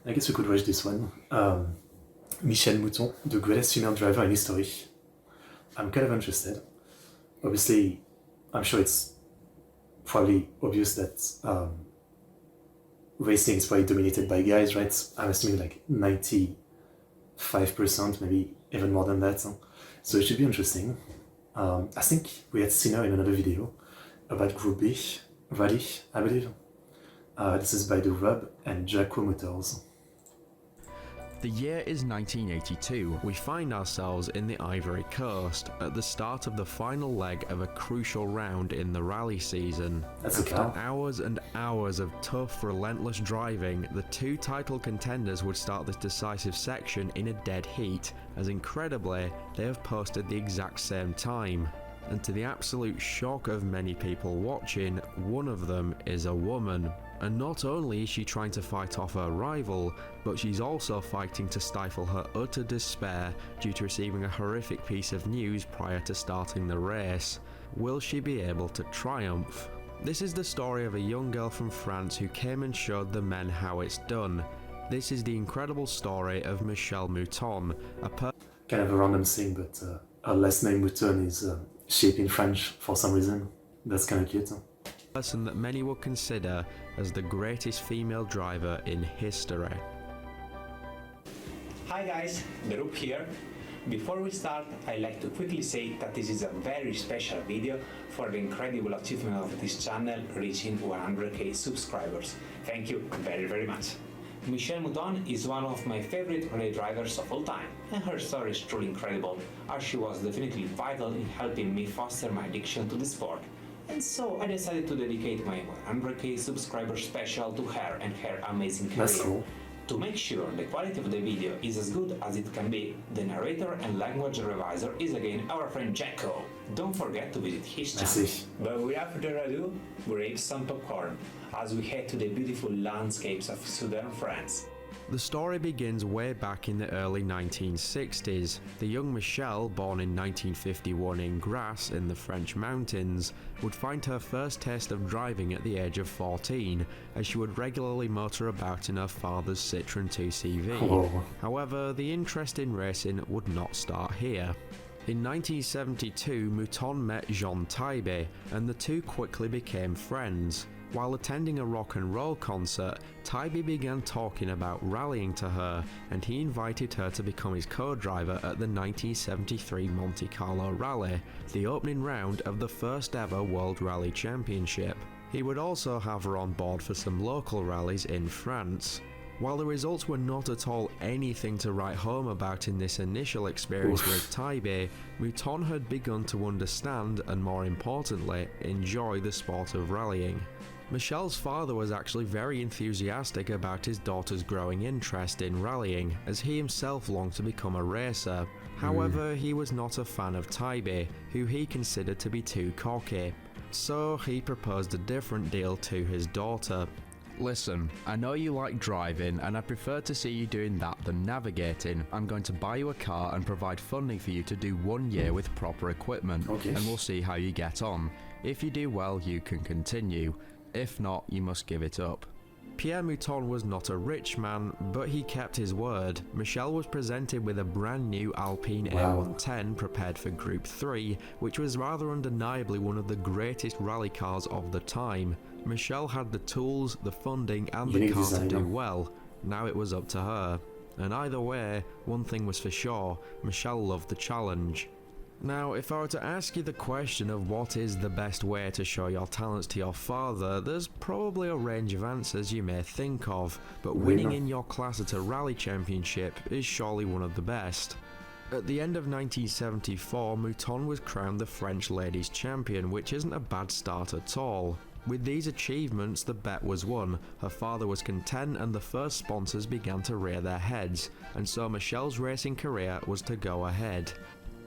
I guess we could watch this one. Michèle Mouton, the greatest female driver in history. I'm kind of interested. Obviously, I'm sure it's probably obvious that racing is probably dominated by guys, right? I'm assuming like 95%, maybe even more than that. So it should be interesting. I think we had seen her in another video about Group B, Rally, I believe. This is by the Rub and Jacko Motors. The year is 1982. We find ourselves in the Ivory Coast at the start of the final leg of a crucial round in the rally season. After hours and hours of tough, relentless driving, the two title contenders would start this decisive section in a dead heat, as incredibly, they have posted the exact same time. And to the absolute shock of many people watching, one of them is a woman. And not only is she trying to fight off her rival, but she's also fighting to stifle her utter despair due to receiving a horrific piece of news prior to starting the race. Will she be able to triumph? This is the story of a young girl from France who came and showed the men how it's done. This is the incredible story of MICHÈLE Mouton, kind of a random thing, but her last name Mouton is shaped in French for some reason. That's kind of cute. Person that many would consider as the greatest female driver in history. Hi guys, the Roop here. Before we start, I'd like to quickly say that this is a very special video for the incredible achievement of this channel reaching 100k subscribers. Thank you very much. Michèle Mouton is one of my favorite rally drivers of all time, and her story is truly incredible, as she was definitely vital in helping me foster my addiction to the sport. And so I decided to dedicate my 100k subscriber special to her and her amazing career. That's cool. To make sure the quality of the video is as good as it can be, the narrator and language reviser is again our friend Jacko. Don't forget to visit his channel. But without further ado, grab some popcorn as we head to the beautiful landscapes of southern France. The story begins way back in the early 1960s. The young Michèle, born in 1951 in Grasse in the French mountains, would find her first taste of driving at the age of 14, as she would regularly motor about in her father's Citroën 2CV. Oh. However, the interest in racing would not start here. In 1972, Mouton met Jean Taibé, and the two quickly became friends. While attending a rock and roll concert, Taibé began talking about rallying to her, and he invited her to become his co-driver at the 1973 Monte Carlo Rally, the opening round of the first ever World Rally Championship. He would also have her on board for some local rallies in France. While the results were not at all anything to write home about in this initial experience with Taibé, Mouton had begun to understand and, more importantly, enjoy the sport of rallying. Michèle's father was actually very enthusiastic about his daughter's growing interest in rallying, as he himself longed to become a racer. However, he was not a fan of Taibé, who he considered to be too cocky. So he proposed a different deal to his daughter. Listen, I know you like driving and I prefer to see you doing that than navigating. I'm going to buy you a car and provide funding for you to do 1 year with proper equipment, and we'll see how you get on. If you do well, you can continue. If not, you must give it up. Pierre Mouton was not a rich man, but he kept his word. Michèle was presented with a brand new Alpine A110 prepared for Group 3, which was rather undeniably one of the greatest rally cars of the time. Michèle had the tools, the funding and the car to do well. Now it was up to her. And either way, one thing was for sure, Michèle loved the challenge. Now, if I were to ask you the question of what is the best way to show your talents to your father, there's probably a range of answers you may think of, but winning in your class at a rally championship is surely one of the best. At the end of 1974, Mouton was crowned the French ladies champion, which isn't a bad start at all. With these achievements, the bet was won, her father was content and the first sponsors began to rear their heads, and so Michèle's racing career was to go ahead.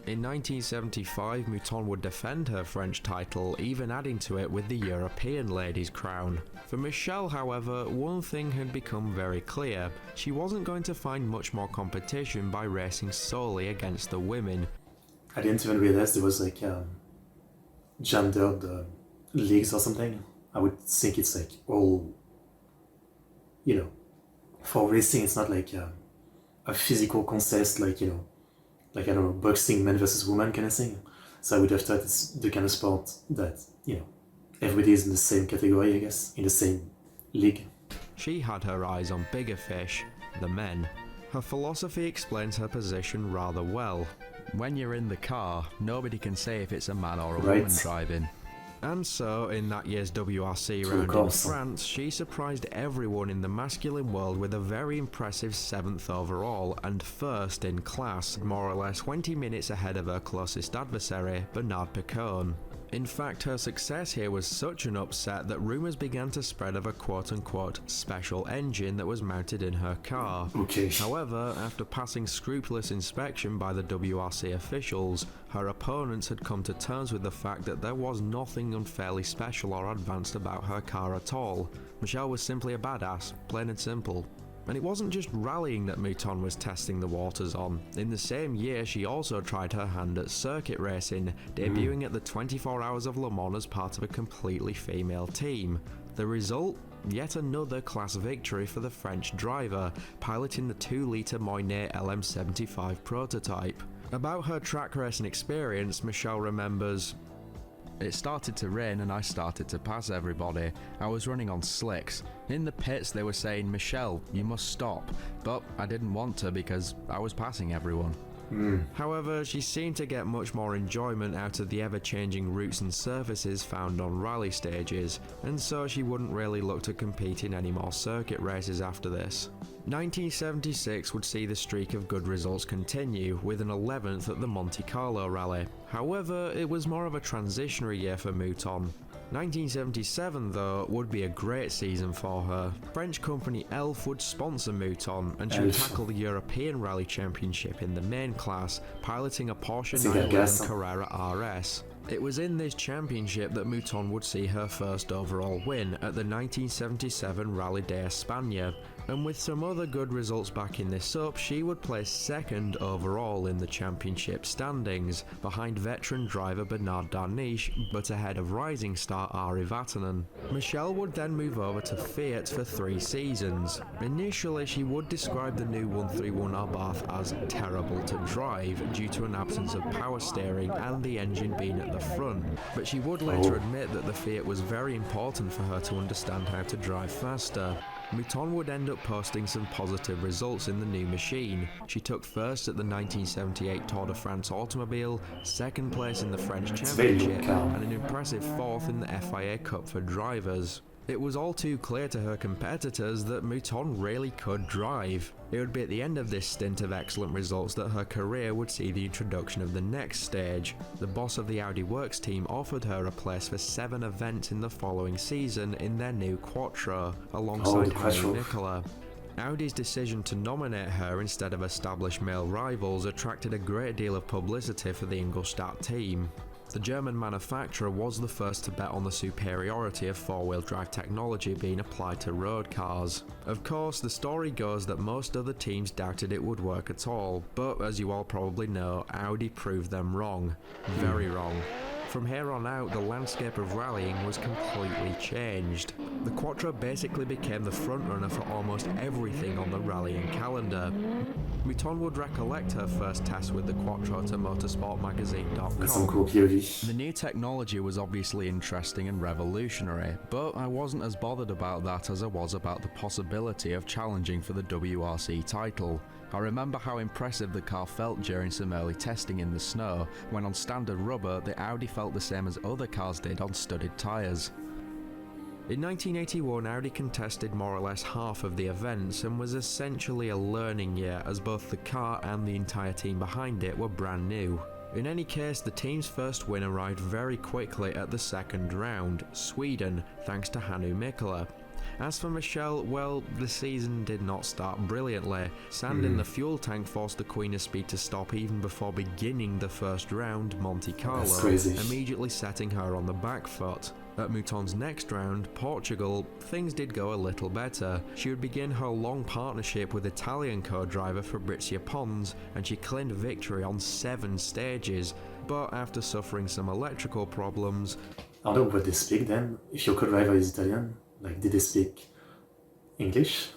In 1975, Mouton would defend her French title, even adding to it with the European ladies' crown. For Michèle, however, one thing had become very clear. She wasn't going to find much more competition by racing solely against the women. I didn't even realize there was like gendered leagues or something. I would think it's like all, you know, for racing, it's not like a physical contest, like, you know, like, I don't know, boxing, man versus woman kind of thing. So I would have thought it's the kind of sport that, you know, everybody is in the same category, I guess, in the same league. She had her eyes on bigger fish, the men. Her philosophy explains her position rather well. When you're in the car, nobody can say if it's a man or a Right. woman driving. And so, in that year's WRC round in France, she surprised everyone in the masculine world with a very impressive 7th overall and first in class, more or less 20 minutes ahead of her closest adversary, Bernard Picon. In fact, her success here was such an upset that rumours began to spread of a quote-unquote special engine that was mounted in her car. Okay. However, after passing scrupulous inspection by the WRC officials, her opponents had come to terms with the fact that there was nothing unfairly special or advanced about her car at all. Michèle was simply a badass, plain and simple. And it wasn't just rallying that Mouton was testing the waters on. In the same year, she also tried her hand at circuit racing, debuting at the 24 Hours of Le Mans as part of a completely female team. The result? Yet another class victory for the French driver, piloting the 2-litre Moynet LM75 prototype. About her track racing experience, Michèle remembers, "It started to rain and I started to pass everybody. I was running on slicks. In the pits they were saying, 'Michèle, you must stop.' But I didn't want to because I was passing everyone." However, she seemed to get much more enjoyment out of the ever-changing routes and surfaces found on rally stages, and so she wouldn't really look to compete in any more circuit races after this. 1976 would see the streak of good results continue, with an 11th at the Monte Carlo rally. However, it was more of a transitionary year for Mouton. 1977 though would be a great season for her. French company ELF would sponsor Mouton and she would tackle the European Rally Championship in the main class, piloting a Porsche 911 Carrera RS. It was in this championship that Mouton would see her first overall win at the 1977 Rally de España, and with some other good results backing this up, she would place second overall in the championship standings, behind veteran driver Bernard Darniche, but ahead of rising star Ari Vatanen. Michèle would then move over to Fiat for 3 seasons. Initially, she would describe the new 131 Abarth as terrible to drive due to an absence of power steering and the engine being at the front, but she would later admit that the Fiat was very important for her to understand how to drive faster. Mouton would end up posting some positive results in the new machine. She took first at the 1978 Tour de France Automobile, second place in the French Championship, and an impressive 4th in the FIA Cup for drivers. It was all too clear to her competitors that Mouton really could drive. It would be at the end of this stint of excellent results that her career would see the introduction of the next stage. The boss of the Audi Works team offered her a place for 7 events in the following season in their new Quattro, alongside Henri Nicola. Audi's decision to nominate her instead of established male rivals attracted a great deal of publicity for the Ingolstadt team. The German manufacturer was the first to bet on the superiority of 4-wheel drive technology being applied to road cars. Of course, the story goes that most other teams doubted it would work at all, but as you all probably know, Audi proved them wrong. Very wrong. From here on out, the landscape of rallying was completely changed. The Quattro basically became the frontrunner for almost everything on the rallying calendar. Mouton would recollect her first test with the Quattro to motorsportmagazine.com. The new technology was obviously interesting and revolutionary, but I wasn't as bothered about that as I was about the possibility of challenging for the WRC title. I remember how impressive the car felt during some early testing in the snow, when on standard rubber the Audi felt the same as other cars did on studded tyres. In 1981, Audi contested more or less half of the events and was essentially a learning year, as both the car and the entire team behind it were brand new. In any case, the team's first win arrived very quickly at the second round, Sweden, thanks to Hannu Mikkola. As for Michèle, well, the season did not start brilliantly. Sand in the fuel tank forced the Queen of Speed to stop even before beginning the first round, Monte Carlo, immediately setting her on the back foot. At Mouton's next round, Portugal, things did go a little better. She would begin her long partnership with Italian co-driver Fabrizio Pons, and she claimed victory on 7 stages, but after suffering some electrical problems... I don't know what they speak then, if your co-driver is Italian. Like, did they speak English?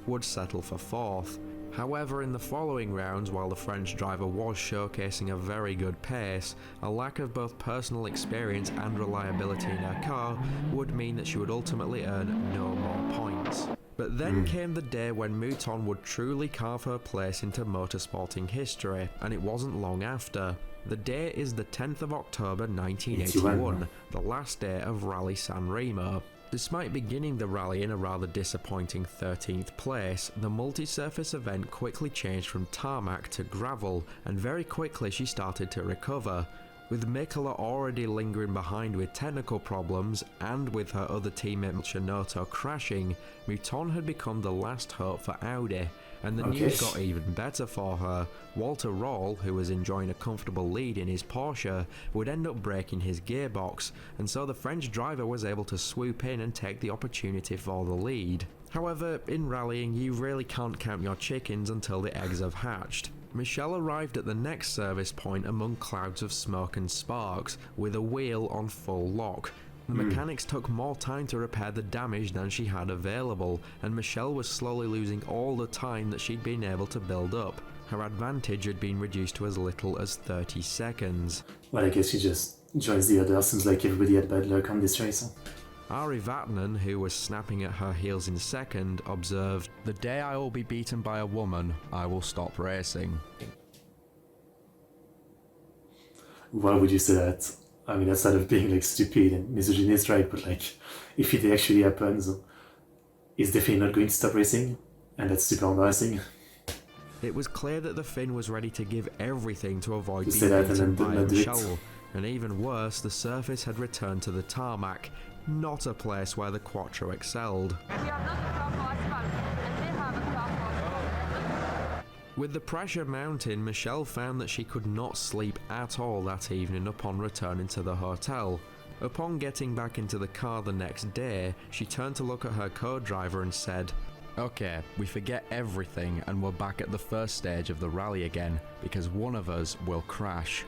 would settle for 4th. However, in the following rounds, while the French driver was showcasing a very good pace, a lack of both personal experience and reliability in her car would mean that she would ultimately earn no more points. But then came the day when Mouton would truly carve her place into motorsporting history, and it wasn't long after. The day is the 10th of October 1981, the last day of Rally San Remo. Despite beginning the rally in a rather disappointing 13th place, the multi-surface event quickly changed from tarmac to gravel, and very quickly she started to recover. With MICHÈLE already lingering behind with technical problems, and with her other teammate Chinotto crashing, Mouton had become the last hope for Audi, and the news got even better for her. Walter Röhrl, who was enjoying a comfortable lead in his Porsche, would end up breaking his gearbox, and so the French driver was able to swoop in and take the opportunity for the lead. However, in rallying you really can't count your chickens until the eggs have hatched. MICHÈLE arrived at the next service point among clouds of smoke and sparks, with a wheel on full lock. The mechanics took more time to repair the damage than she had available, and MICHÈLE was slowly losing all the time that she'd been able to build up. Her advantage had been reduced to as little as 30 seconds. Well, I guess she just joins the others. Seems like everybody had bad luck on this race. Ari Vatanen, who was snapping at her heels in second, observed, "The day I will be beaten by a woman, I will stop racing." Why would you say that? I mean, outside of being like stupid and misogynist, right? But like, if it actually happens, it's definitely not going to stop racing, and that's super embarrassing. It was clear that the Finn was ready to give everything to avoid say being that and beaten then by not do it. MICHÈLE, and even worse, the surface had returned to the tarmac, not a place where the Quattro excelled. With the pressure mounting, MICHÈLE found that she could not sleep at all that evening upon returning to the hotel. Upon getting back into the car the next day, she turned to look at her co-driver and said, "Okay, we forget everything and we're back at the first stage of the rally again, because one of us will crash."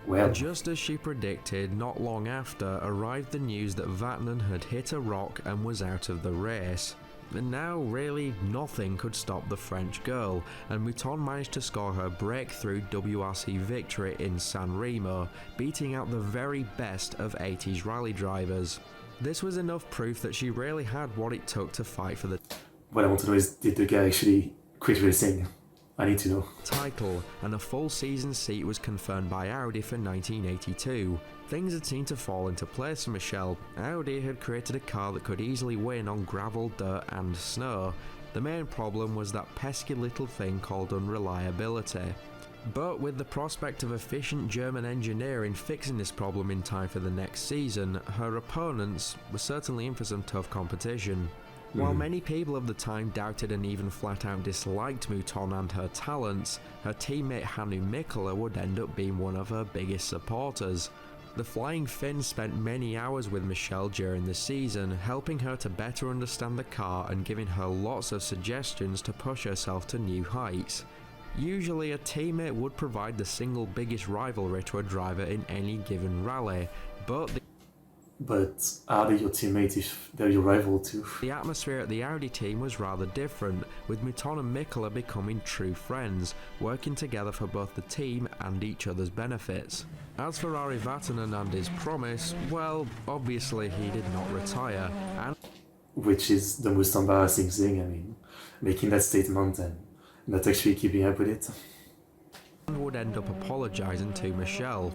Well, just as she predicted, not long after arrived the news that Vatanen had hit a rock and was out of the race. And now really nothing could stop the French girl, and Mouton managed to score her breakthrough WRC victory in San Remo, beating out the very best of 80s rally drivers. This was enough proof that she really had what it took to fight for the what I want to know is, did the guy actually quit racing? I need to know. Title, and a full season seat was confirmed by Audi for 1982. Things had seemed to fall into place for MICHÈLE. Audi had created a car that could easily win on gravel, dirt and snow. The main problem was that pesky little thing called unreliability. But with the prospect of efficient German engineering fixing this problem in time for the next season, her opponents were certainly in for some tough competition. While many people of the time doubted and even flat out disliked Mouton and her talents, her teammate Hannu MICHÈLE would end up being one of her biggest supporters. The Flying Finn spent many hours with MICHÈLE during the season, helping her to better understand the car and giving her lots of suggestions to push herself to new heights. Usually a teammate would provide the single biggest rivalry to a driver in any given rally, but are they your teammate if they're your rival too? the atmosphere at the Audi team was rather different, with Mouton and MICHÈLE becoming true friends, working together for both the team and each other's benefits. As for Ari Vatanen and his promise, well, obviously he did not retire, and which is the most embarrassing thing. I mean, making that statement and not actually keeping up with it. would end up apologising to MICHÈLE.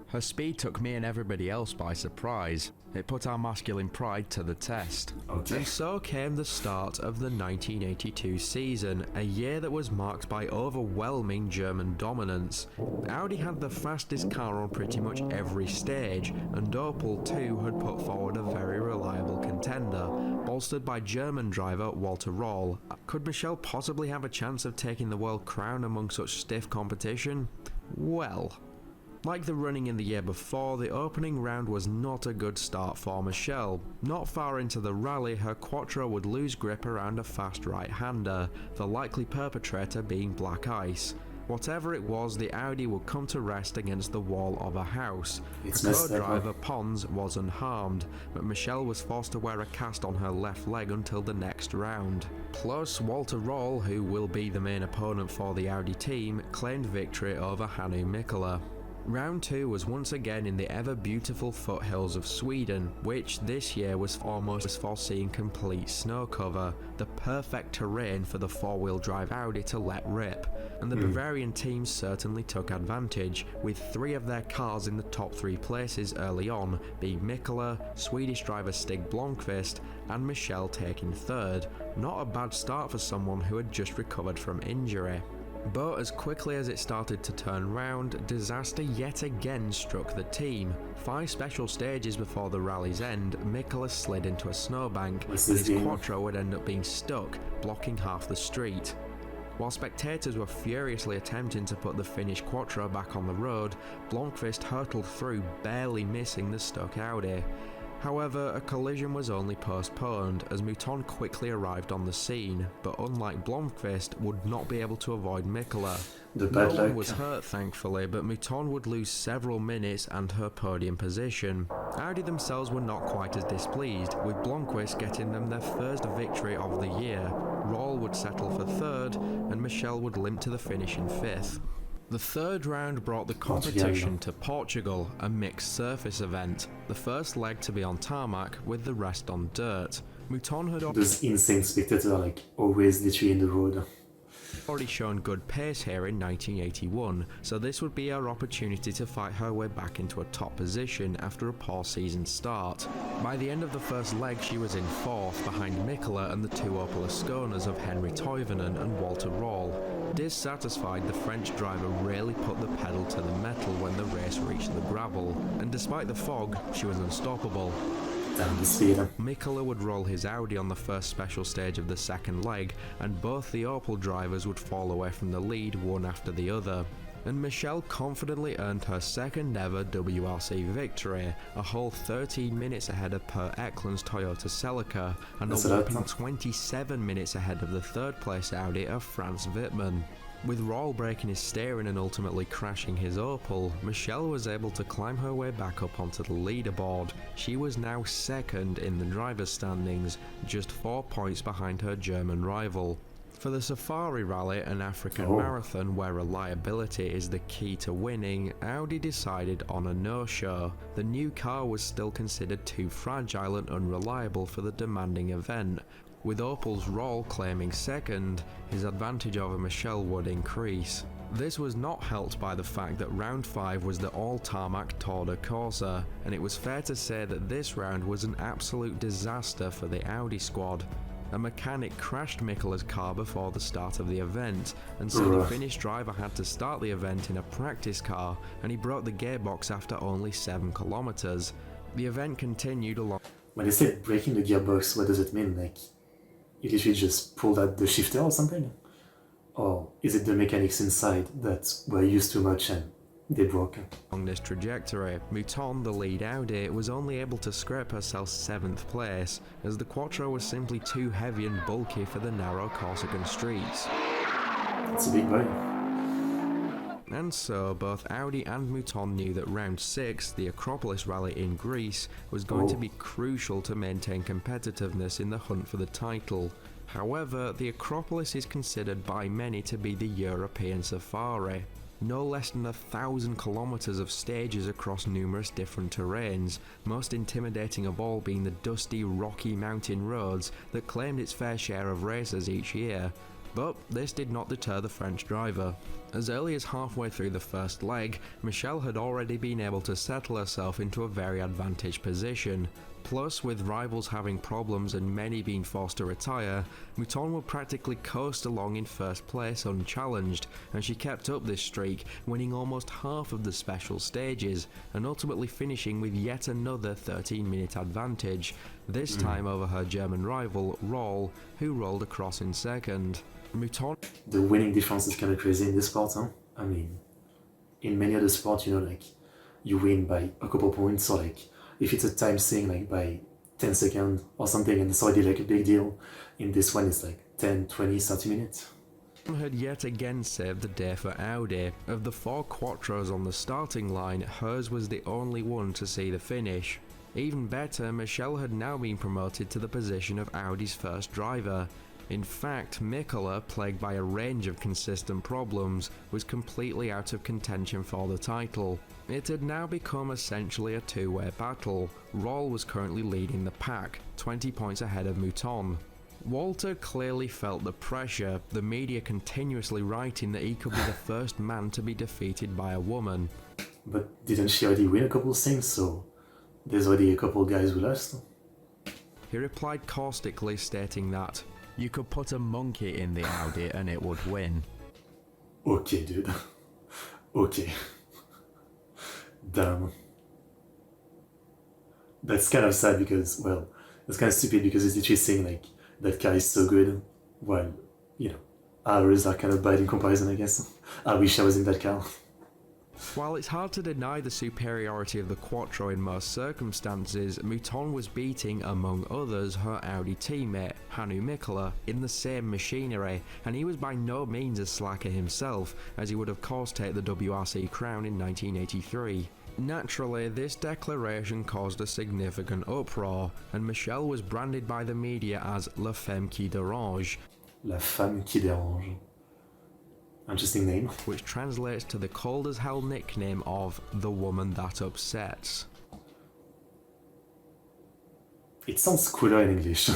Her speed took me and everybody else by surprise. It put our masculine pride to the test. And so came the start of the 1982 season, a year that was marked by overwhelming German dominance. Audi had the fastest car on pretty much every stage, and Opel too had put forward a very reliable contender, bolstered by German driver Walter Röhrl. Could MICHÈLE possibly have a chance of taking the world crown among such stiff competition? Well, like the running in the year before, the opening round was not a good start for MICHÈLE. Not far into the rally, her Quattro would lose grip around a fast right-hander, the likely perpetrator being black ice. Whatever it was, the Audi would come to rest against the wall of a house. It's Her messed up, co-driver Pons was unharmed, but Michelle was forced to wear a cast on her left leg until the next round. Plus, Walter Röhrl, who will be the main opponent for the Audi team, claimed victory over Hannu MICHÈLE. Round 2 was once again in the ever beautiful foothills of Sweden, which this year was almost foreseeing complete snow cover, the perfect terrain for the four-wheel drive Audi to let rip, and the Bavarian team certainly took advantage, with 3 of their cars in the top 3 places early on, being MICHÈLE, Swedish driver Stig Blomqvist, and Michelle taking 3rd. Not a bad start for someone who had just recovered from injury. But as quickly as it started to turn round, disaster yet again struck the team. 5 special stages before the rally's end, MICHÈLE slid into a snowbank, and his quattro would end up being stuck, blocking half the street. While spectators were furiously attempting to put the finished quattro back on the road, Blomqvist hurtled through, barely missing the stuck Audi. However, a collision was only postponed as Mouton quickly arrived on the scene, but unlike Blomqvist, would not be able to avoid MICHÈLE. No one was hurt thankfully, but Mouton would lose several minutes and her podium position. Audi themselves were not quite as displeased, with Blomqvist getting them their first victory of the year. Röhrl would settle for 3rd, and Michelle would limp to the finish in 5th. The 3rd round brought the competition to Portugal, a mixed surface event, the first leg to be on tarmac with the rest on dirt. Mouton had those insane spectators like always literally in the road. Already shown good pace here in 1981, so this would be her opportunity to fight her way back into a top position after a poor season start. By the end of the first leg she was in 4th behind MICHÈLE and the 2 Opel Asconas of Henri Toivonen and Walter Röhrl. Dissatisfied, the French driver rarely put the pedal to the metal when the race reached the gravel, and despite the fog, she was unstoppable. MICHÈLE would roll his Audi on the first special stage of the second leg, and both the Opel drivers would fall away from the lead one after the other. And Michelle confidently earned her 2nd ever WRC victory, a whole 13 minutes ahead of Per Eklund's Toyota Celica, and a whopping 27 minutes ahead of the 3rd place Audi of Franz Wittmann. With Röhrl breaking his steering and ultimately crashing his Opel, Michelle was able to climb her way back up onto the leaderboard. She was now 2nd in the driver's standings, just 4 points behind her German rival. For the Safari Rally, an African marathon where reliability is the key to winning, Audi decided on a no-show. The new car was still considered too fragile and unreliable for the demanding event. With Opel's Röhrl claiming 2nd, his advantage over Michelle would increase. This was not helped by the fact that round 5 was the all-tarmac Tour de Corsa, and it was fair to say that this round was an absolute disaster for the Audi squad. A mechanic crashed MICHÈLE's car before the start of the event, and so the Finnish driver had to start the event in a practice car, and he broke the gearbox after only 7 kilometers. The event continued along. When they say breaking the gearbox, what does it mean? Like, you literally just pulled out the shifter or something? Or is it the mechanics inside that were used too much and they broke? On this trajectory, Mouton, the lead Audi, was only able to scrape herself 7th place, as the Quattro was simply too heavy and bulky for the narrow Corsican streets. It's a big boy. And so, both Audi and Mouton knew that round 6, the Acropolis Rally in Greece, was going to be crucial to maintain competitiveness in the hunt for the title. However, the Acropolis is considered by many to be the European Safari. No less than 1,000 kilometers of stages across numerous different terrains, most intimidating of all being the dusty, rocky mountain roads that claimed its fair share of racers each year. But this did not deter the French driver. As early as halfway through the first leg, Michelle had already been able to settle herself into a very advantaged position. Plus, with rivals having problems and many being forced to retire, Mouton would practically coast along in first place unchallenged, and she kept up this streak, winning almost half of the special stages, and ultimately finishing with yet another 13-minute advantage, this time over her German rival, Röhrl, who rolled across in 2nd. Mouton. The winning difference is kind of crazy in this sport, huh? I mean, in many other sports, you know, like, you win by a couple points, or like, if it's a time thing, like by 10 seconds or something, and it's already like a big deal. In this one, it's like 10, 20, 30 minutes. had yet again saved the day for Audi. Of the 4 Quattros on the starting line, hers was the only one to see the finish. Even better, MICHÈLE had now been promoted to the position of Audi's first driver. In fact, MICHÈLE, plagued by a range of consistent problems, was completely out of contention for the title. It had now become essentially a two-way battle. Roll was currently leading the pack, 20 points ahead of Mouton. Walter clearly felt the pressure, the media continuously writing that he could be the first man to be defeated by a woman. But didn't she already win a couple of things, so there's already a couple of guys who lost? He replied caustically, stating that, "You could put a monkey in the Audi and it would win." Okay, dude. Okay. Damn. That's kind of sad because, well, it's kind of stupid because it's literally saying like, that car is so good, while, you know, ours are kind of bad in comparison, I guess. I wish I was in that car. While it's hard to deny the superiority of the Quattro in most circumstances, Mouton was beating, among others, her Audi teammate, Hannu MICHÈLE, in the same machinery, and he was by no means a slacker himself, as he would of course take the WRC crown in 1983. Naturally, this declaration caused a significant uproar, and MICHÈLE was branded by the media as La Femme qui dérange. La Femme qui dérange. Interesting name. Which translates to the cold as hell nickname of the woman that upsets. It sounds cooler in English.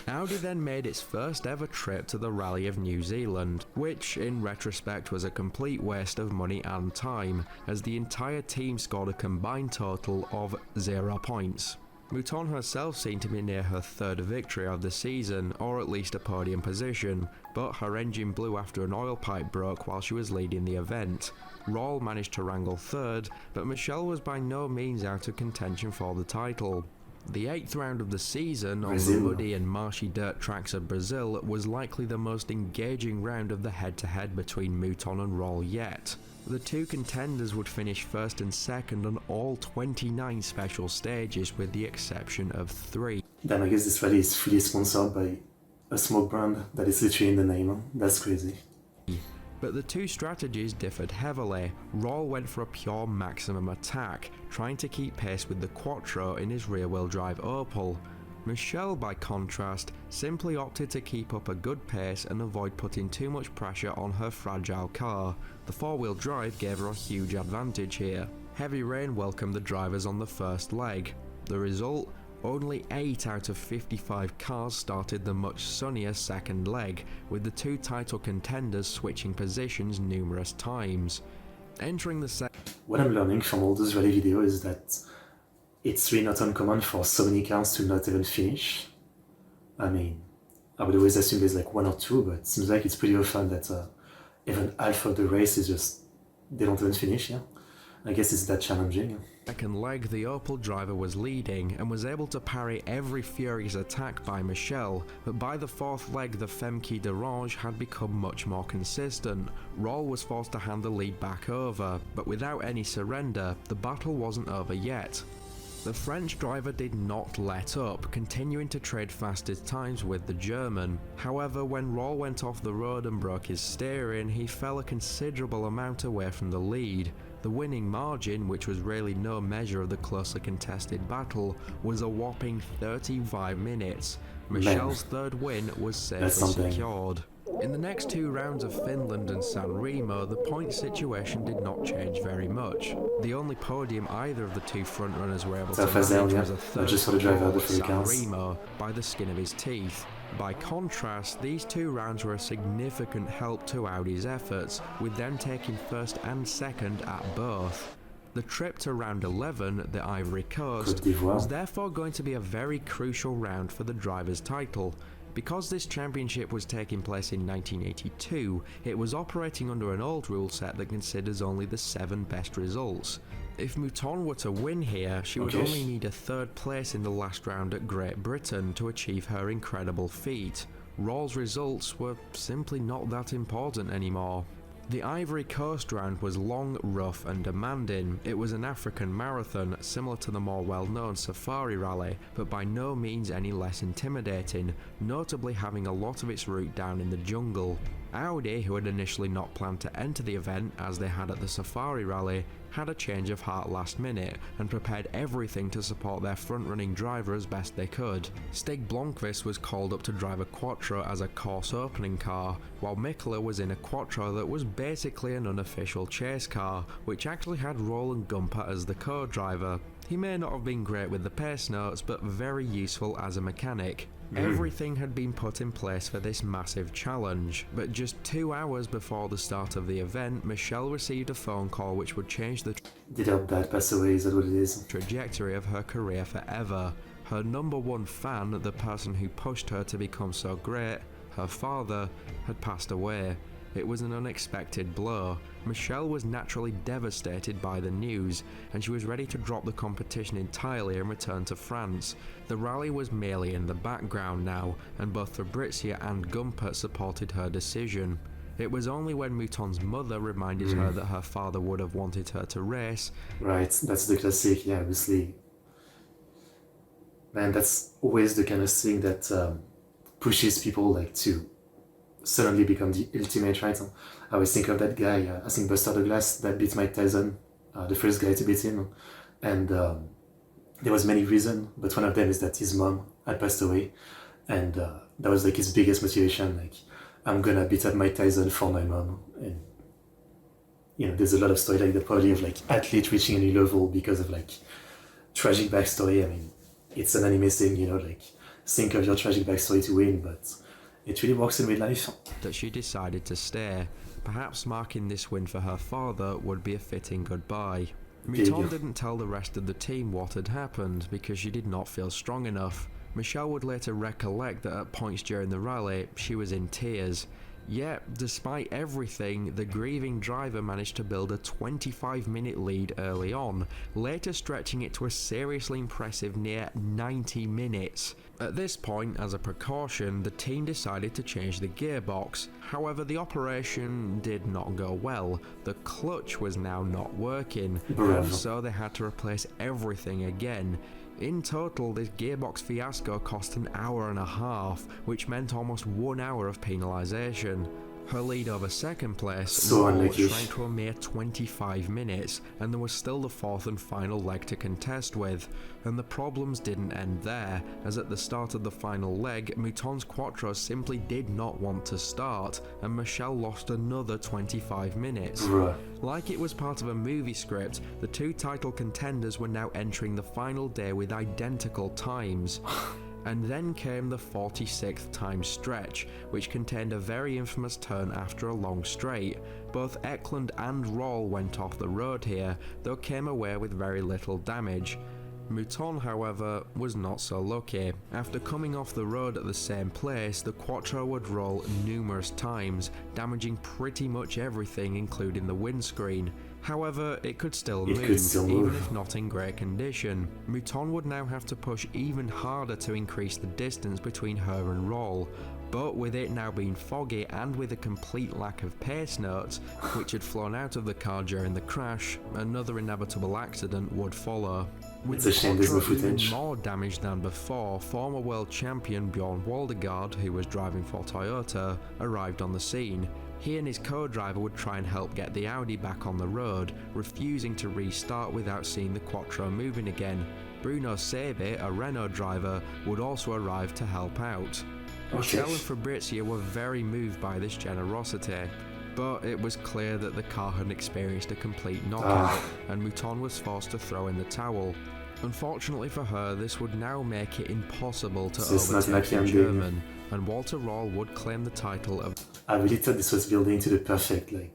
Audi then made its first ever trip to the Rally of New Zealand, which in retrospect was a complete waste of money and time, as the entire team scored a combined total of 0 points. Mouton herself seemed to be near her 3rd victory of the season, or at least a podium position, but her engine blew after an oil pipe broke while she was leading the event. Roll managed to wrangle 3rd, but MICHÈLE was by no means out of contention for the title. The 8th round of the season on the muddy and marshy dirt tracks of Brazil was likely the most engaging round of the head-to-head between Mouton and Roll yet. The two contenders would finish 1st and 2nd on all 29 special stages with the exception of 3. Then I guess this rally is fully sponsored by a smoke brand that is literally in the name. That's crazy. But the two strategies differed heavily. Roll went for a pure maximum attack, trying to keep pace with the Quattro in his rear-wheel drive Opel. MICHÈLE, by contrast, simply opted to keep up a good pace and avoid putting too much pressure on her fragile car. The four-wheel drive gave her a huge advantage here. Heavy rain welcomed the drivers on the first leg. The result? Only 8 out of 55 cars started the much sunnier second leg, with the two title contenders switching positions numerous times. Entering the What I'm learning from all those rally videos is that it's really not uncommon for so many cars to not even finish. I mean, I would always assume there's like 1 or 2, but it seems like it's pretty often that even half of the race is just, they don't even finish, yeah? I guess it's that challenging. Second leg, the Opel driver was leading and was able to parry every furious attack by MICHÈLE, but by the 4th leg the Femme qui dérange had become much more consistent. Roll was forced to hand the lead back over, but without any surrender, the battle wasn't over yet. The French driver did not let up, continuing to trade fastest times with the German. However, when Roll went off the road and broke his steering, he fell a considerable amount away from the lead. The winning margin, which was really no measure of the closely contested battle, was a whopping 35 minutes. MICHÈLE's 3rd win was safely secured. In the next 2 rounds of Finland and San Remo, the point situation did not change very much. The only podium either of the two frontrunners were able to manage was a 3rd at San Remo by the skin of his teeth. By contrast, these 2 rounds were a significant help to Audi's efforts, with them taking 1st and 2nd at both. The trip to round 11, the Ivory Coast, was therefore going to be a very crucial round for the driver's title. Because this championship was taking place in 1982, it was operating under an old rule set that considers only the 7 best results. If Mouton were to win here, she would only need a 3rd place in the last round at Great Britain to achieve her incredible feat. Roll's results were simply not that important anymore. The Ivory Coast round was long, rough and demanding. It was an African marathon, similar to the more well-known Safari Rally, but by no means any less intimidating, notably having a lot of its route down in the jungle. Audi, who had initially not planned to enter the event as they had at the Safari Rally, had a change of heart last minute and prepared everything to support their front-running driver as best they could. Stig Blomqvist was called up to drive a Quattro as a course opening car, while MICHÈLE was in a Quattro that was basically an unofficial chase car, which actually had Roland Gumpert as the co-driver. He may not have been great with the pace notes, but very useful as a mechanic. Everything had been put in place for this massive challenge, but just 2 hours before the start of the event, MICHÈLE received a phone call which would change the Did her dad pass away? Is that what it is? trajectory of her career forever. Her number one fan, the person who pushed her to become so great, her father, had passed away. It was an unexpected blow. MICHÈLE was naturally devastated by the news, and she was ready to drop the competition entirely and return to France. The rally was merely in the background now, and both Fabrizia and Gumpert supported her decision. It was only when Mouton's mother reminded her that her father would have wanted her to race. Right, that's the classic, yeah, obviously. Man, that's always the kind of thing that pushes people like to suddenly become the ultimate, right? I always think of that guy, I think Buster Douglas, that beat Mike Tyson, the first guy to beat him, and there was many reasons, but one of them is that his mom had passed away, and that was like his biggest motivation, like, I'm gonna beat up Mike Tyson for my mom. And you know, there's a lot of story like that, probably of like athletes reaching a new level because of like tragic backstory. I mean, it's an anime thing, you know, like think of your tragic backstory to win, but it really works in real life. That she decided to stay. Perhaps marking this win for her father would be a fitting goodbye. Mouton didn't tell the rest of the team what had happened because she did not feel strong enough. MICHÈLE would later recollect that at points during the rally she was in tears. Yet, despite everything, the grieving driver managed to build a 25-minute lead early on, later stretching it to a seriously impressive near 90 minutes. At this point, as a precaution, the team decided to change the gearbox. However, the operation did not go well. The clutch was now not working, and so they had to replace everything again. In total, this gearbox fiasco cost an hour and a half, which meant almost 1 hour of penalisation. Her lead over second place shrank to a mere 25 minutes, and there was still the fourth and final leg to contest with. And the problems didn't end there, as at the start of the final leg, Mouton's Quattro simply did not want to start, and MICHÈLE lost another 25 minutes. Like it was part of a movie script, the two title contenders were now entering the final day with identical times. And then came the 46th time stretch, which contained a very infamous turn after a long straight. Both Eklund and Roll went off the road here, though came away with very little damage. Mouton, however, was not so lucky. After coming off the road at the same place, the Quattro would roll numerous times, damaging pretty much everything including the windscreen. However, it could still move, even if not in great condition. Mouton would now have to push even harder to increase the distance between her and Roll, but with it now being foggy and with a complete lack of pace notes, which had flown out of the car during the crash, another inevitable accident would follow. With the Quattro even more damage than before, former world champion Bjorn Waldegaard, who was driving for Toyota, arrived on the scene. He and his co-driver would try and help get the Audi back on the road, refusing to restart without seeing the Quattro moving again. Bruno Sebe, a Renault driver, would also arrive to help out. MICHÈLE and Fabrizia were very moved by this generosity, but it was clear that the car had experienced a complete knockout, and Mouton was forced to throw in the towel. Unfortunately for her, this would now make it impossible to overtake the German, and Walter Roll would claim the title of... I really thought this was building to the perfect, like,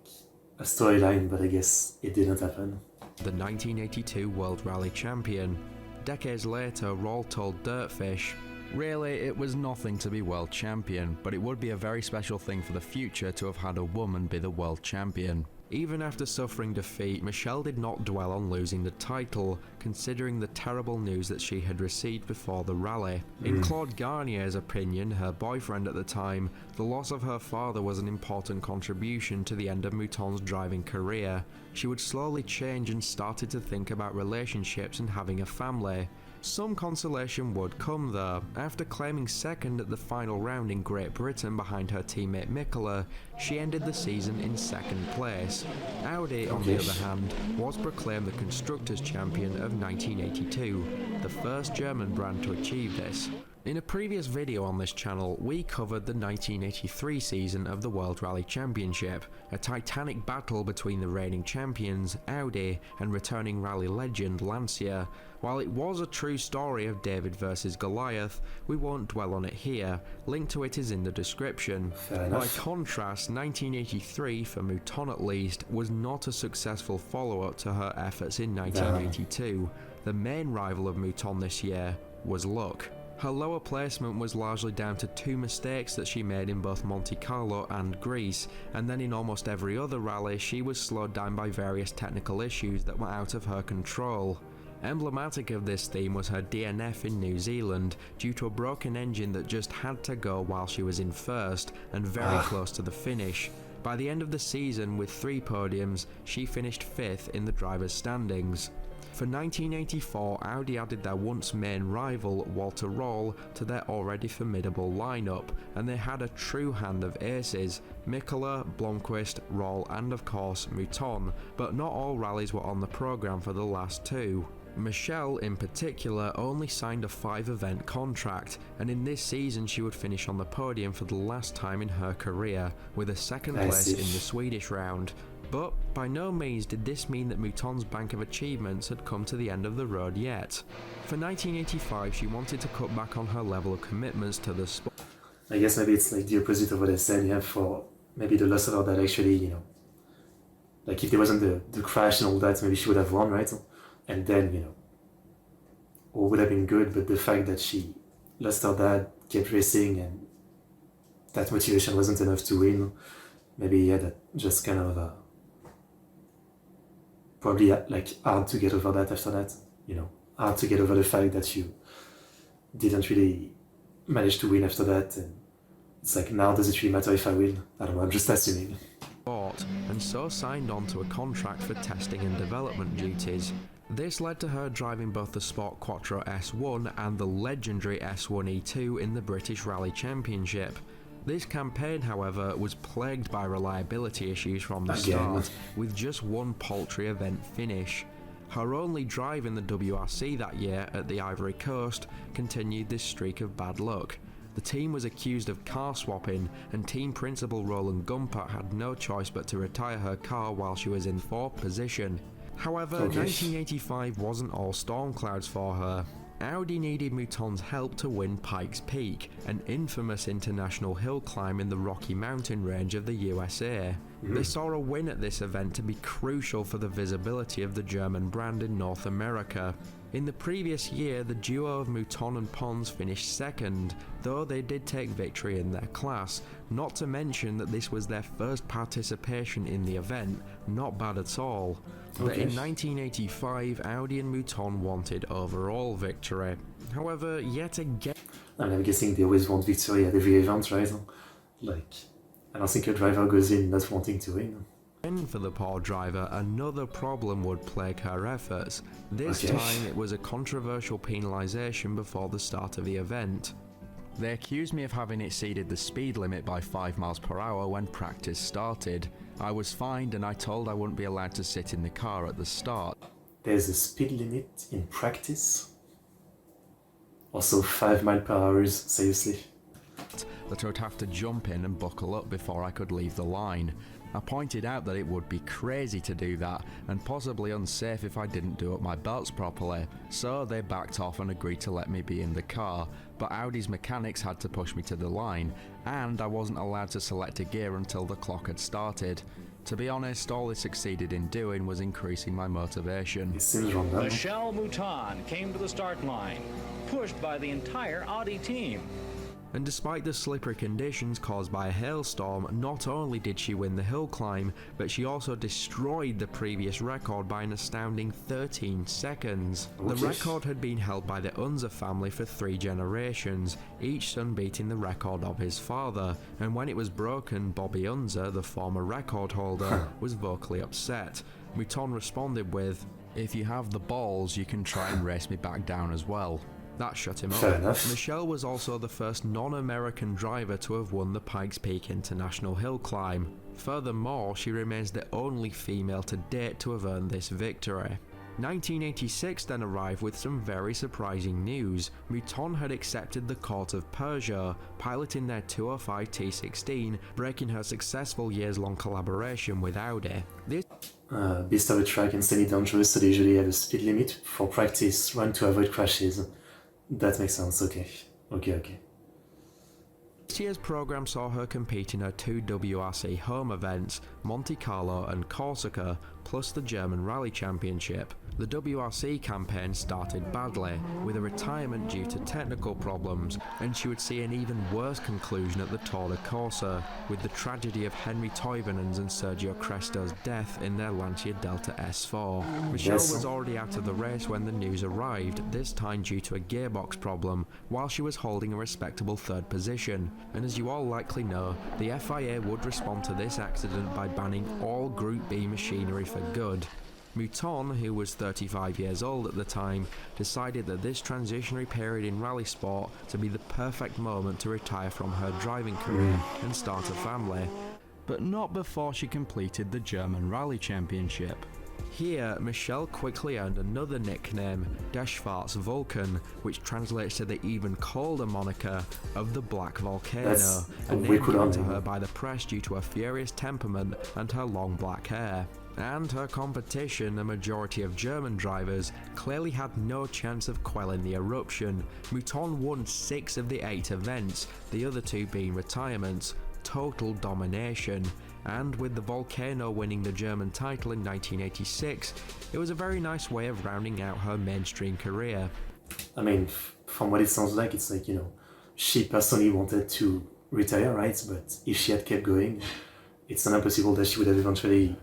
a storyline, but I guess it didn't happen. The 1982 World Rally Champion. Decades later, Roll told Dirtfish, "Really, it was nothing to be world champion, but it would be a very special thing for the future to have had a woman be the world champion." Even after suffering defeat, MICHÈLE did not dwell on losing the title, considering the terrible news that she had received before the rally. In Claude Garnier's opinion, her boyfriend at the time, the loss of her father was an important contribution to the end of Mouton's driving career. She would slowly change and started to think about relationships and having a family. Some consolation would come though. After claiming second at the final round in Great Britain behind her teammate MICHÈLE, she ended the season in second place. Audi, on the other hand, was proclaimed the Constructors' Champion of 1982, the first German brand to achieve this. In a previous video on this channel, we covered the 1983 season of the World Rally Championship, a titanic battle between the reigning champions, Audi, and returning rally legend Lancia. While it was a true story of David versus Goliath, we won't dwell on it here, link to it is in the description. By contrast, 1983, for Mouton at least, was not a successful follow-up to her efforts in 1982. The main rival of Mouton this year was luck. Her lower placement was largely down to two mistakes that she made in both Monte Carlo and Greece, and then in almost every other rally she was slowed down by various technical issues that were out of her control. Emblematic of this theme was her DNF in New Zealand due to a broken engine that just had to go while she was in first and very close to the finish. By the end of the season, with 3 podiums, she finished 5th in the drivers' standings. For 1984, Audi added their once main rival, Walter Röhrl, to their already formidable lineup, and they had a true hand of aces, MICHÈLE, Blomqvist, Röhrl and of course Mouton, but not all rallies were on the programme for the last 2. MICHÈLE in particular only signed a 5-event contract, and in this season she would finish on the podium for the last time in her career, with a 2nd place in the Swedish round. But by no means did this mean that Mouton's bank of achievements had come to the end of the road yet. For 1985 she wanted to cut back on her level of commitments to the sport. I guess maybe it's like the opposite of what I said, yeah, for maybe the loss of her that actually, you know, like if there wasn't the crash and all that, maybe she would have won, right? And then, you know, all would have been good, but the fact that she lost her dad, kept racing, and that motivation wasn't enough to win, maybe, yeah, that just kind of probably like hard to get over that after that, you know, hard to get over the fact that you didn't really manage to win after that, and it's like, now does it really matter if I win? I don't know, I'm just assuming. And so signed on to a contract for testing and development duties. This led to her driving both the Sport Quattro S1 and the legendary S1E2 in the British Rally Championship. This campaign, however, was plagued by reliability issues from the start, with just one paltry event finish. Her only drive in the WRC that year at the Ivory Coast continued this streak of bad luck. The team was accused of car swapping, and team principal Roland Gumpert had no choice but to retire her car while she was in 4th position. However, 1985 wasn't all storm clouds for her. Audi needed Mouton's help to win Pikes Peak, an infamous international hill climb in the Rocky Mountain range of the USA. They saw a win at this event to be crucial for the visibility of the German brand in North America. In the previous year, the duo of Mouton and Pons finished 2nd, though they did take victory in their class, not to mention that this was their first participation in the event, not bad at all. But in 1985, Audi and Mouton wanted overall victory. However, yet again... I'm guessing they always want victory at every event, right? Like, I don't think a driver goes in not wanting to win. And for the poor driver, another problem would plague her efforts. This time it was a controversial penalisation before the start of the event. They accused me of having exceeded the speed limit by 5 miles per hour when practice started. I was fined and I told I wouldn't be allowed to sit in the car at the start. There's a speed limit in practice? Also 5 miles per hour, seriously? That I would have to jump in and buckle up before I could leave the line. I pointed out that it would be crazy to do that and possibly unsafe if I didn't do up my belts properly, so they backed off and agreed to let me be in the car, but Audi's mechanics had to push me to the line, and I wasn't allowed to select a gear until the clock had started. To be honest, all they succeeded in doing was increasing my motivation. It seems wrong, though. MICHÈLE Mouton came to the start line, pushed by the entire Audi team. And despite the slippery conditions caused by a hailstorm, not only did she win the hill climb, but she also destroyed the previous record by an astounding 13 seconds. The record had been held by the Unser family for 3 generations, each son beating the record of his father, and when it was broken, Bobby Unser, the former record holder, was vocally upset. Mouton responded with, If you have the balls, you can try and race me back down as well. That shut him Fair up. enough. Michelle was also the first non-American driver to have won the Pikes Peak International Hill Climb. Furthermore, she remains the only female to date to have earned this victory. 1986 then arrived with some very surprising news. MOUTON had accepted the court of Peugeot, piloting their 205 T16, breaking her successful years-long collaboration with Audi. Beast of a track and insanely dangerous, so they usually have a speed limit for practice run to avoid crashes. That makes sense, okay. Okay. This year's programme saw her compete in her two WRC home events, Monte Carlo and Corsica, plus the German Rally Championship. The WRC campaign started badly, with a retirement due to technical problems, and she would see an even worse conclusion at the Tour de Corsa, with the tragedy of Henry Toivonen's and Sergio Cresto's death in their Lancia Delta S4. Michelle was already out of the race when the news arrived, this time due to a gearbox problem, while she was holding a respectable third position. And as you all likely know, the FIA would respond to this accident by banning all Group B machinery for good. MOUTON, who was 35 years old at the time, decided that this transitionary period in rally sport to be the perfect moment to retire from her driving career and start a family. But not before she completed the German Rally Championship. Here, Michelle quickly earned another nickname, Der Schwarze Vulkan, which translates to the even colder moniker of the Black Volcano, a name given to her by the press due to her furious temperament and her long black hair. And her competition, a majority of German drivers, clearly had no chance of quelling the eruption. MOUTON won 6 of the 8 events, the other 2 being retirements. Total domination. And with the Volcano winning the German title in 1986, it was a very nice way of rounding out her mainstream career. I mean, from what it sounds like, it's like, she personally wanted to retire, right? But if she had kept going, it's not impossible that she would have eventually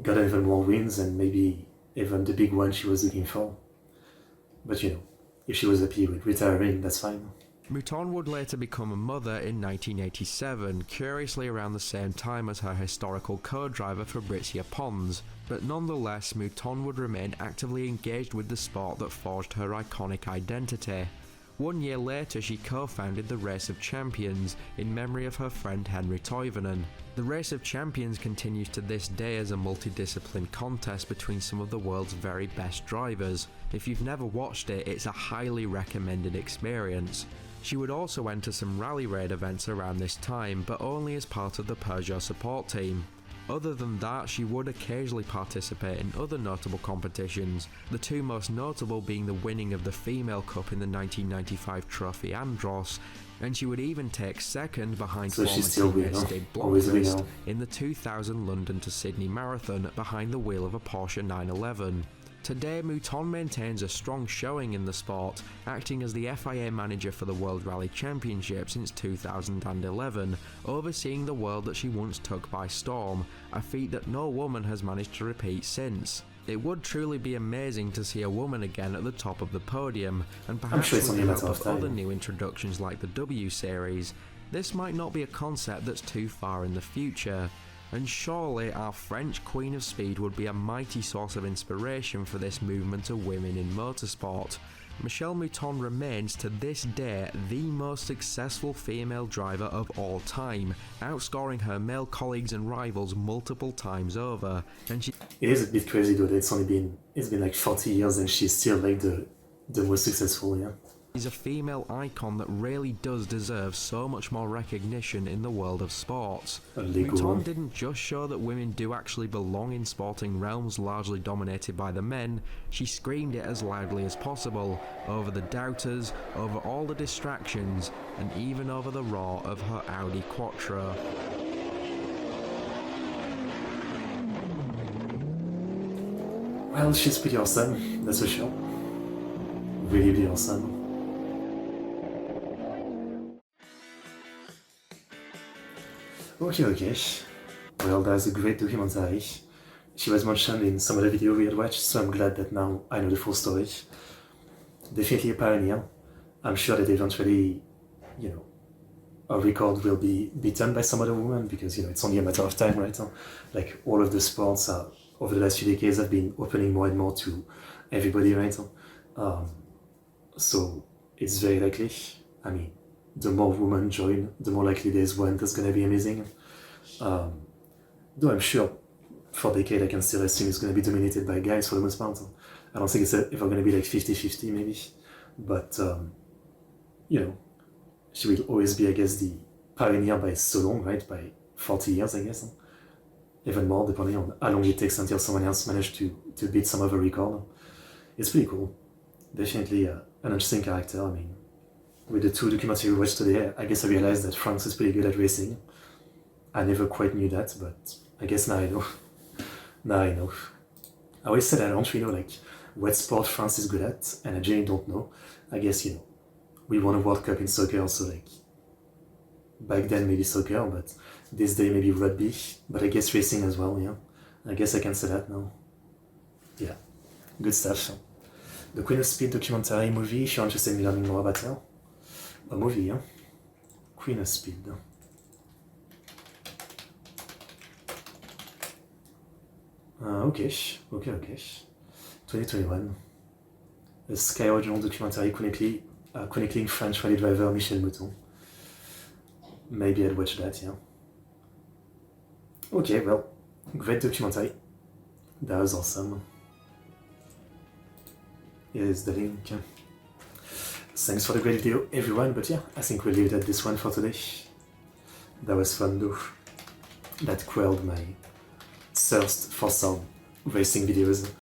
gotten even more wins and maybe even the big one she was looking for. But if she was happy with retiring, that's fine. MOUTON would later become a mother in 1987, curiously around the same time as her historical co-driver Fabrizia Pons, but nonetheless MOUTON would remain actively engaged with the sport that forged her iconic identity. 1 year later she co-founded the Race of Champions in memory of her friend Henry Toivonen. The Race of Champions continues to this day as a multidiscipline contest between some of the world's very best drivers. If you've never watched it, it's a highly recommended experience. She would also enter some rally raid events around this time, but only as part of the Peugeot support team. Other than that, she would occasionally participate in other notable competitions, the 2 most notable being the winning of the Female Cup in the 1995 Trophy Andros, and she would even take second behind former teammate Stig Blomqvist in the 2000 London to Sydney Marathon behind the wheel of a Porsche 911. Today, MOUTON maintains a strong showing in the sport, acting as the FIA manager for the World Rally Championship since 2011, overseeing the world that she once took by storm, a feat that no woman has managed to repeat since. It would truly be amazing to see a woman again at the top of the podium, and perhaps with the help of other new introductions like the W Series. This might not be a concept that's too far in the future. And surely our French Queen of Speed would be a mighty source of inspiration for this movement of women in motorsport. Michèle Mouton remains to this day the most successful female driver of all time, outscoring her male colleagues and rivals multiple times over. And it is a bit crazy though that it's been like 40 years and she's still like the most successful, yeah. She's a female icon that really does deserve so much more recognition in the world of sports. Mouton didn't just show that women do actually belong in sporting realms largely dominated by the men, she screamed it as loudly as possible, over the doubters, over all the distractions, and even over the roar of her Audi Quattro. Well, she's pretty awesome, that's for sure. Really, really awesome. Okay. Well, that's a great documentary. She was mentioned in some other video we had watched, so I'm glad that now I know the full story. Definitely a pioneer. I'm sure that eventually, a record will be beaten by some other woman because, it's only a matter of time, right? Like, all of the sports are over the last few decades have been opening more and more to everybody, right? So it's very likely, I mean, the more women join, the more likely there's one that's gonna be amazing. Though I'm sure for a decade I can still assume it's gonna be dominated by guys for the most part. I don't think it's ever gonna be like 50-50 maybe, but you know, she will always be, I guess, the pioneer by so long, right? By 40 years, I guess. Even more, depending on how long it takes until someone else managed to beat some other record. It's pretty cool. Definitely an interesting character. I mean, with the 2 documentaries we watched today, I guess I realized that France is pretty good at racing. I never quite knew that, but I guess now I know. Now I know. I always said I don't really know like what sport France is good at, and I genuinely don't know. I guess, you know, we won a World Cup in soccer, so like back then maybe soccer, but this day maybe rugby, but I guess racing as well, yeah. I guess I can say that now. Yeah, good stuff. The Queen of Speed documentary movie, if you're interested in learning more about her. A movie, yeah. Queen of Speed. Okay. 2021. A Sky original documentary chronicling French rally driver MICHÈLE MOUTON. Maybe I'd watch that, yeah. Okay, well, great documentary. That was awesome. Here's the link. Thanks for the great video, everyone, but yeah, I think we'll leave it at this one for today. That was fun though. That quelled my thirst for some racing videos.